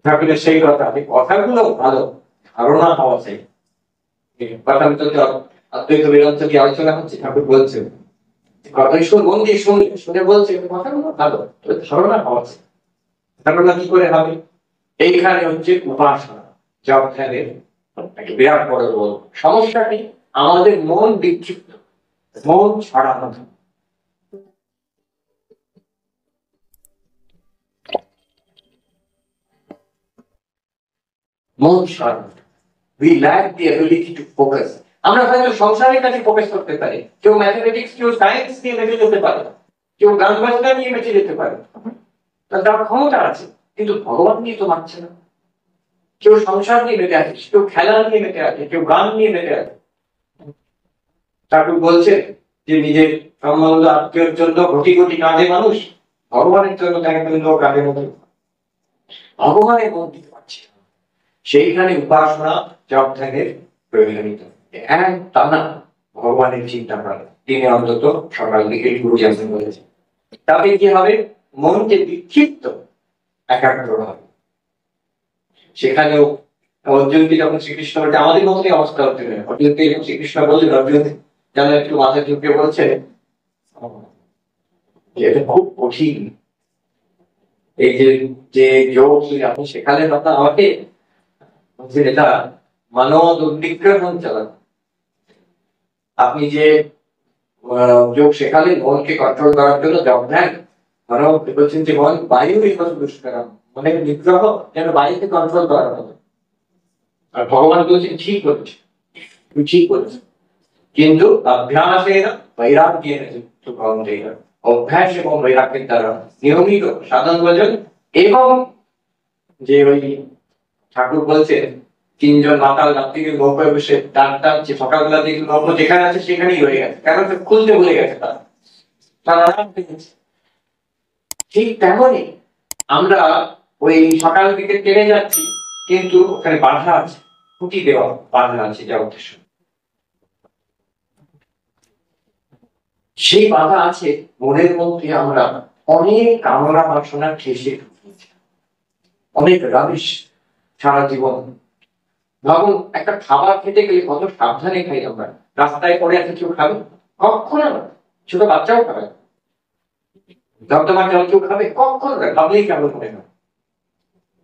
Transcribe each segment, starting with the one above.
ঠাকুরের সেই কথা, কথাগুলো ভালো, ধারণা হওয়া চাই। কথার ভিতরে অদ্বৈত বেদান্ত কি আলোচনা হচ্ছে, ঠাকুর বলছেন কথাই মন দিয়ে শুনে শুনে বলছে কথাগুলো ভালো, ধারণা হওয়া চাই। ধারণা কি করে হবে? এইখানে হচ্ছে উপাসনা, জপ ধ্যানের একটা বিরাট বড় রোল। সমস্যাটি আমাদের মন বিক্ষিপ্ত, মন ছড়ানো। মন ছড়ানো, we lack the ability to focus. আমরা হয়তো সংসারের কাছে ফোকাস করতে পারি, কেউ ম্যাথমেটিক্স, কেউ সায়েন্স নিয়ে বেঁচে যেতে পারে, কেউ গান বাজনা নিয়ে বেঁচে যেতে পারে, তার ক্ষমতা আছে, কিন্তু ভগবান নিয়ে তো মানছে না। কেউ সংসার নিয়ে বেঁচে আছে, কেউ খেলা নিয়ে বেঁচে আছে, কেউ গান নিয়ে বেঁচে আছে। ঠাকুর বলছে যে নিজের সম্বন্ধ আত্মীয়ের জন্য কোটি কোটি কাঁদে মানুষ, ভগবানের জন্য তাকে কিন্তু কাঁদে মতো ভগবানের মন দিতে পারছে। সেইখানে উপাসনা জপ ধ্যানের প্রয়োজনীয়তা। এক টানা ভগবানের চিন্তা করা, তিনি অন্তত সকাল দিকে গুরুজি আসেন বলেছে, তাতে কি হবে? মন যে বিক্ষিপ্ত একাগ্র হবে। সেখানেও অর্জুনকে যখন শ্রীকৃষ্ণ বলছে, আমাদের মতনই অবস্থা হচ্ছে, অর্জুনকে যখন শ্রীকৃষ্ণ বললেন, অর্জুন যেন একটু মাথা ঝুঁকে বলছে এটা খুব কঠিন, এই যে যোগ আপনি শেখালেন আপনার আমাকে, এটা মানব দুর্নিগ্রহণ চালানো। আপনি যে যোগ শেখালেন মনকে কন্ট্রোল করার জন্য, জপ ধ্যান, মানব বলছেন যে মন বায়ু দুষ্করণ, মনের নিগ্রহ যেন বায়ুকে কন্ট্রোল করা হবে। আর ভগবান বলছেন ঠিক করেছে, ঠিক করেছে, কিন্তু অভ্যাসের বৈরাগ্যের অভ্যাস এবং বৈরাগ্যের দ্বারা নিয়মিত সাধন ভজন, এবং যে ওই ঠাকুর বলছেন তিনজন মাতাল রাত্রিকে নৌকায় বসে টান টানছে, সকালবেলা দেখি নৌকো যেখানে আছে সেখানেই হয়ে গেছে, কারণ খুলতে ভুলে গেছে তারা। ঠিক তেমনই আমরা ওই সকাল দিকে টেনে যাচ্ছি, কিন্তু ওখানে বাধা আছে, খুঁটি দেওয়া বাধা আছে, যা উদ্দেশ্য সেই বাধা আছে মনের মধ্যে। আমরা অনেক কামনা বাসনা ঠেসে ঢুকিয়েছি, অনেক রাবিশ সারা জীবন। ভাবুন, একটা খাবার খেতে গেলে কত সাবধানে খাই আমরা। রাস্তায় পড়ে আছে কেউ খাবে? কখনো না। ছোট বাচ্চাও খাবে, দমদমা জল কেউ খাবে? কখনো না, ভাবলেই কেমন হবে না।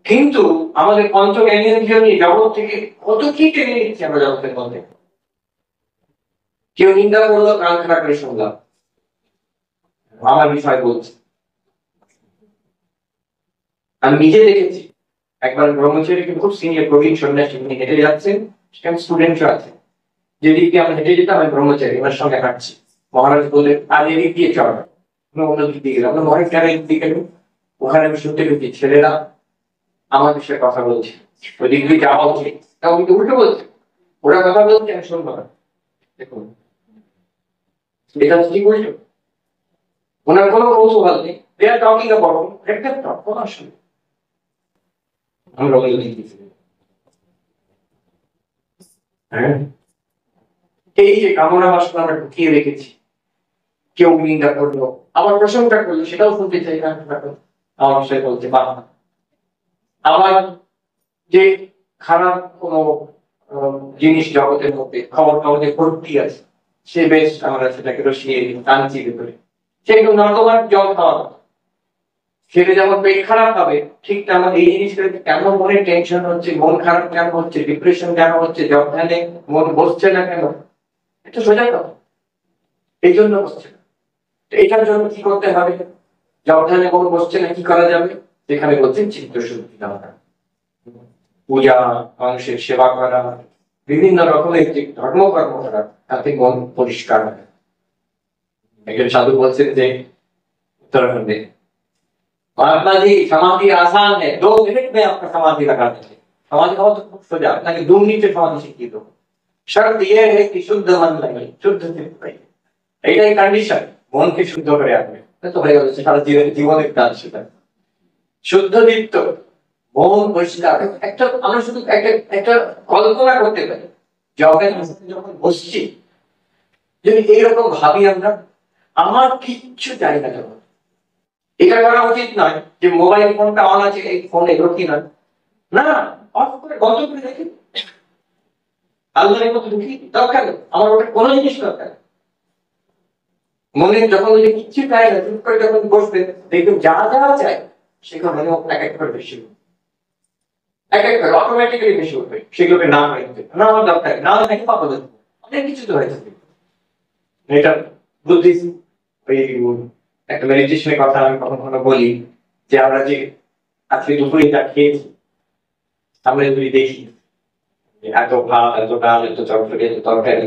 কিন্তু আমাদের পঞ্চ জ্ঞানেন্দ্রিয় নিয়ে জগৎ থেকে কত কি টেনে নিচ্ছি আমরা জগতের মধ্যে। কেউ নিন্দা করলো, কান খারাপ করে শুনলাম, আমার বিষয় বলছে। আমি নিজে দেখেছি, একবার ব্রহ্মচারী খুব সিনিয়র প্রবীণ সন্ন্যাসী হেঁটে যাচ্ছেন, সেখানে স্টুডেন্টরা আছে। যেদিকে আমরা হেঁটে যেতাম, আমি ব্রহ্মচারী ওনার সঙ্গে হাঁটছি। মহারাজ বললেন আজ এদিক দিয়ে চল, অন্য দিক দিয়ে গেলাম। মহারাজ কেন এদিক দিয়ে গেল? ওখানে আমি শুনতে পেয়েছি ছেলেরা আমার বিষয়ে কথা বলছে, ওই দিক দিয়ে যাওয়া উচিত। তাও কিন্তু উল্টো বলছে, ওরা কথা বলছে আমি শুনবো না। দেখুন, এটা ঠিক উল্টো। ওনার কোনো কৌতূহল নেই, they are talking about একটা তখন আসলে আমরা এই যে কামনা বাসনা আমরা ঢুকিয়ে রেখেছি, কেউ নিন্দা করলো, আবার প্রশংসা করলো, সেটাও শুনতে চাই না। আমার বিষয় বলছে বা আবার যে খারাপ কোনো জিনিস জগতের মধ্যে খবর কাগজে ভর্তি আছে, সে বেশ আমরা সেটাকে রসিয়ে টানছি ভেতরে। সেগুলো নর্দমার জল খাওয়া, সেটা যেমন পেট খারাপ হবে, ঠিক তেমন এই জিনিসটা কেন মনে টেনশন হচ্ছে, মন খারাপ কেন হচ্ছে, ডিপ্রেশন কেন হচ্ছে, যত্নে মন বসছে না কেন, এটা সোজা কথা। এই জন্য বসছে না। এটার জন্য কি করতে হবে? যত্নে মন বসছে না, কি করা যাবে? যেখানে বলছেন চিত্ত শুদ্ধি দরকার, পূজা, মানুষের সেবা করা, বিভিন্ন রকমের যে ধর্মকর্ম করা, তাতে মন পরিষ্কার হয়। একজন সাধু বলছেন যে উত্তরাখণ্ডে, महात्मा जी समाधि आसान है, 2 मिनट में आपका समाधि लगा देंगे। समाधि बहुत खूब सोचा, ताकि 2 मिनट में समाधि सीखी दो। शर्त यह है कि शुद्ध मन लगे, शुद्ध चित्त रहे। এটাই কন্ডিশন, মনকে শুদ্ধ করে রাখবে, তো হয়ে গেল সারা জীবনের কাজ। সেটা শুদ্ধ চিত্ত, মন পরিষ্কার। একটা আমরা শুধু একটা কল্পনা করতে পারি, যখন বসছি যদি এইরকম ভাবি আমরা, আমার কিচ্ছু চাই না জগৎ। এটা করা উচিত নয় যে মোবাইল ফোনটা অন আছে, এই ফোন এলো কি না, না, অফ করে বন্ধ করে দেখি আল্লাহর মতো ঢুকি, দরকার নেই আমার ওটা কোনো জিনিস দরকার নেই। মনে যখন ওই যে কিচ্ছু চাই না, চুপ করে যখন বসবে দেখবেন যা যা চাই সেগুলো মনে এক এক করে বেশি এক এক করে অটোমেটিক্যালি বেশি উঠবে, সেগুলোকে না হয়ে না আমার দরকার না হলে নাকি পাবো অনেক কিছু তো হয়েছে। এটা বুদ্ধিস্ট ওই একটা মেডিটেশনের কথা আমি কখনো কখনো বলি যে আমরা যে আজকে দুপুরে যা খেয়েছি আমরা যদি দেখি এত ভাত, এত ডাল, এত চটচড়ি, এত তরকারি,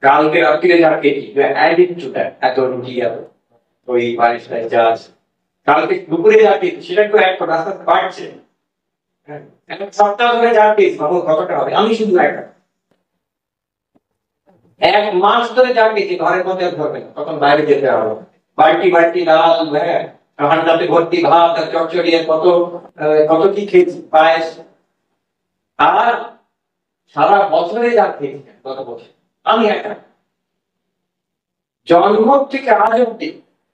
কালকে রাত্রিরে যা খেয়েছি অ্যাডিড টু দ্যাট, এত রুটি, এত ওই পায়েস যা আছে, কালকে দুপুরে যা খেয়েছি সেটা একটু এক আস্তে আস্তে বাড়ছে। এখন সপ্তাহ ধরে যা খেয়েছি তখন কতটা হবে? আমি শুধু এক মাস ধরে যা খেয়েছি ঘরের মধ্যে ধরবে না, তখন বাইরে যেতে হবে, বাড়তি বাড়তি ডাল, হ্যাঁ হান্ডাতে ভর্তি ভাত, চটচড়ি, কত কত কি খেয়েছি, পায়েস। আর সারা বছরে যা খেয়েছি গত বছর আমি একা, জন্ম থেকে আজ অব্দি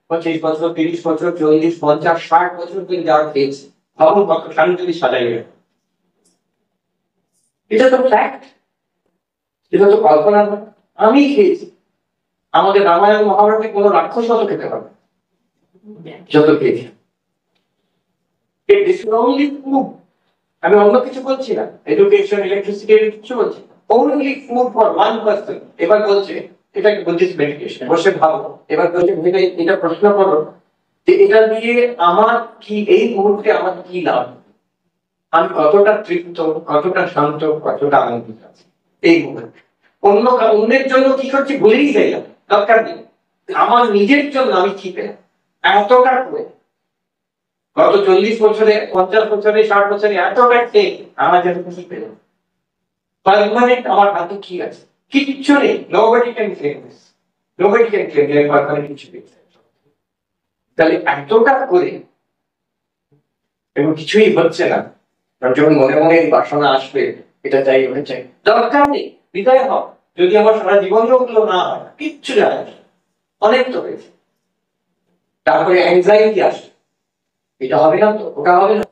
25 বছর, 30 বছর, 40, 50, 60 বছর ধরে যা খেয়েছি ভাবুন কত খানি যদি সাজাই গেল। এটা তো ফ্যাক্ট, এটা তো কল্পনা না। আমি খেয়েছি। আমাদের রামায়ণ মহাভারতে কোনো রাক্ষস অত খেতে পারবে যত খেয়েছি। আমি অন্য কিছু বলছি না, এডুকেশন, ইলেকট্রিসিটি কিছু বলছি, only food for one person। এবার বলছে এটা কি বুদ্ধিস্ট মেডিটেশন, বসে ভাবো, এবার বলছে এটা প্রশ্ন করো যে এটা দিয়ে আমার কি এই মুহূর্তে আমার কি লাভ, আমি কতটা তৃপ্ত, কতটা শান্ত, কতটা আনন্দিত আছি এই মুহূর্তে। অন্যের জন্য কি করছি ভুলেই যাই, দরকার নেই। আমার নিজের জন্য আমি কি পেলাম এতটা করে, গত 40 বছরে, 50 বছরে, 60 বছরে এতটা খেয়ে আমার যেন কি পেলাম, পারমানেন্ট আমার হাতে কি আছে? কিচ্ছু নেই। Nobody can claim this, nobody can claim যে পারমানেন্ট কিছু পেয়েছে। তাহলে এতটা করে এবং কিছুই হচ্ছে না, কারণ যখন মনে মনে এই বাসনা আসবে এটা চাই ওটা চাই, দরকার নেই, বিদায় হও। যদি আমার সারা জীবন গুলো না হয় কিচ্ছু যায় না, অনেক তো হয়েছে। তারপরে অ্যাংজাইটি আসে, এটা হবে না তো, ওটা হবে না,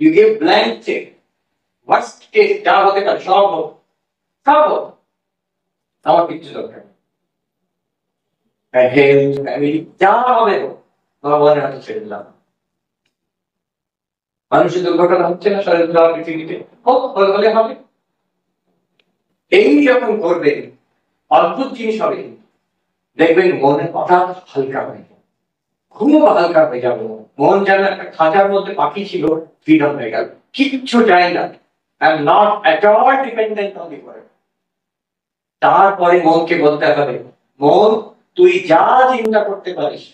you give blank cheque, worst case যা হতে পারে সব হোক, সব হোক, আমার কিচ্ছু দরকার নেই, যা হবে হোক ভগবানের হাতে ছেড়ে দিলাম। মানুষের দুর্ঘটনা হচ্ছে না সারা পৃথিবীতে, হোক হলে হবে। এই যখন করবে অদ্ভুত জিনিস হবে, দেখবেন মনের কথা হালকা হয়ে যাবে, খুব হালকা হয়ে যাবে। মন যেন একটা খাঁচার মধ্যে পাখি ছিল, ফ্রিডম হয়ে গেল, কিচ্ছু চাই না, I'm not at all dependent on the world। তারপরে মনকে বলতে হবে, মন তুই যা চিন্তা করতে পারিস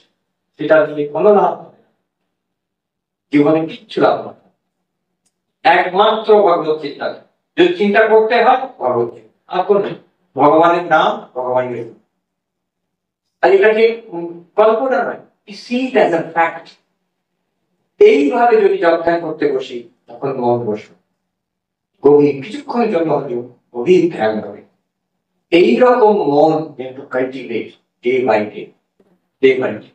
সেটা দিয়ে কোনো লাভ হবে না, জীবনে কিচ্ছু লাভ হবে না, একমাত্র ভগবত চিন্তা। যদি চিন্তা করতে হয় ভগবত, আর কোন ভগবানের নাম, ভগবানের, আর এটাকে কল্পনা নয়, see it as a fact। এইভাবে যদি যোগদান করতে বসি তখন মন বসবে, গভীর কিছুক্ষণের জন্য হলেও গভীর ধ্যান হবে। এইরকম মন কিন্তু cultivate day by day, day by day.